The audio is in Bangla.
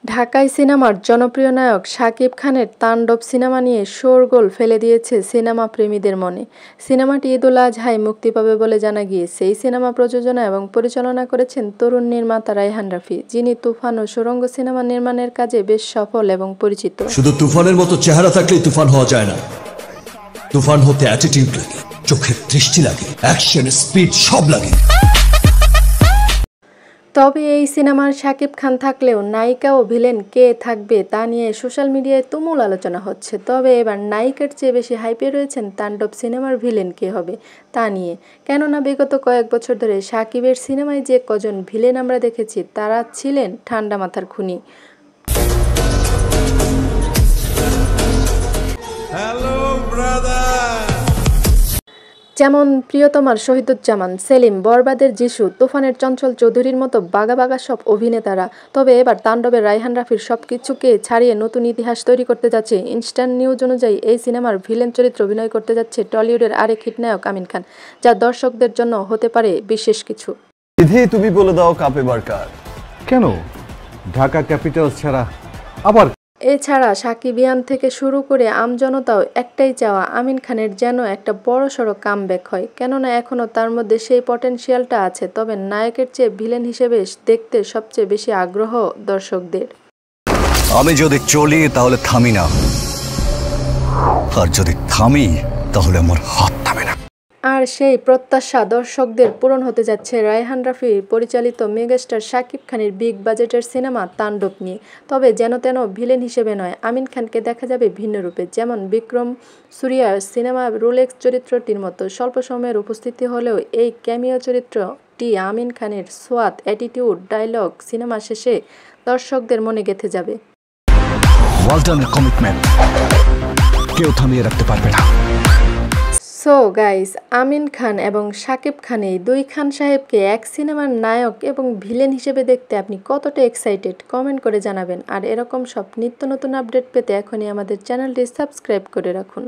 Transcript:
ঢাকাই সিনেমার জনপ্রিয় নায়ক শাকিব খানের তাণ্ডব সিনেমা নিয়ে শোরগোল ফেলে দিয়েছে সিনেমা প্রেমীদের মনে। সিনেমাটি ঈদুল আজহায় মুক্তি পাবে বলে জানা গিয়েছে। এই সিনেমা প্রযোজনা এবং পরিচালনা করেছেন তরুণ নির্মাতা রায়হান রাফি, যিনি তুফান ও সুড়ঙ্গ সিনেমা নির্মাণের কাজে বেশ সফল এবং পরিচিত। শুধু তুফানের মতো চেহারা থাকলেই তুফান হওয়া যায় না, তুফান হতে অ্যাটিটিউড লাগে, চোখের দৃষ্টি লাগে, অ্যাকশন, স্পিড সব লাগে। তবে এই সিনেমার শাকিব খান থাকলেও নায়িকা ও ভিলেন কে থাকবে তা নিয়ে সোশ্যাল মিডিয়ায় তুমুল আলোচনা হচ্ছে। তবে এবার নায়িকার চেয়ে বেশি হাইপে রয়েছেন তাণ্ডব সিনেমার ভিলেন কে হবে তা নিয়ে। কেননা বিগত কয়েক বছর ধরে শাকিবের সিনেমায় যে কজন ভিলেন আমরা দেখেছি তারা ছিলেন ঠান্ডা মাথার খুনি। যেমন প্রিয়তমার শহীদুজ্জামান, সেলিম, বরবাদের যিশু, তুফানের চঞ্চল চৌধুরীর মতো বাঘা বাঘা সব অভিনেতারা। তবে এবার তাণ্ডবের রায়হান রাফির সব কিছুকে ছাড়িয়ে নতুন ইতিহাস তৈরি করতে যাচ্ছে। ইনস্ট্যান্ট নিউজ অনুযায়ী এই সিনেমার ভিলেন চরিত্র অভিনয় করতে যাচ্ছে টলিউডের আরেক হিট নায়ক আমিন খান, যা দর্শকদের জন্য হতে পারে বিশেষ কিছু। তুমি বলে দাও কাপে বারকার কেন ঢাকা ক্যাপিটালস ছাড়া আবার। এছাড়া সাকিবিয়ান থেকে শুরু করে আমজনতাও একটাই চাওয়া আমিন খানের যেন একটা বড়সড় কামব্যাক হয়, কেননা এখনও তার মধ্যে সেই পটেনশিয়ালটা আছে। তবে নায়কের চেয়ে ভিলেন হিসেবে দেখতে সবচেয়ে বেশি আগ্রহ দর্শকদের। আমি যদি চলি তাহলে থামি না, আর যদি থামি তাহলে আমার হাত থামে না। আর সেই প্রত্যাশা দর্শকদের পূরণ হতে যাচ্ছে রায়হান রাফি পরিচালিত মেগাস্টার শাকিব খানের বিগ বাজেটের সিনেমা তাণ্ডব নিয়ে। তবে যেন তেন ভিলেন হিসেবে নয়, আমিন খানকে দেখা যাবে ভিন্ন রূপে। যেমন বিক্রম সুরিয়ার সিনেমা রোলেক্স চরিত্রটির মতো স্বল্প সময়ের উপস্থিতি হলেও এই ক্যামিও চরিত্রটি আমিন খানের সোয়াদ, অ্যাটিটিউড, ডায়লগ সিনেমা শেষে দর্শকদের মনে গেঁথে যাবে। ওয়ালটনের কমিটমেন্ট কেউ থামিয়ে রাখতে পারবে না। সো গাইস, আমিন খান এবং শাকিব খান, এই দুই খান সাহেবকে এক সিনেমার নায়ক এবং ভিলেন হিসেবে দেখতে আপনি কতটা এক্সাইটেড কমেন্ট করে জানাবেন। আর এরকম সব নিত্য নতুন আপডেট পেতে এখনই আমাদের চ্যানেলটি সাবস্ক্রাইব করে রাখুন।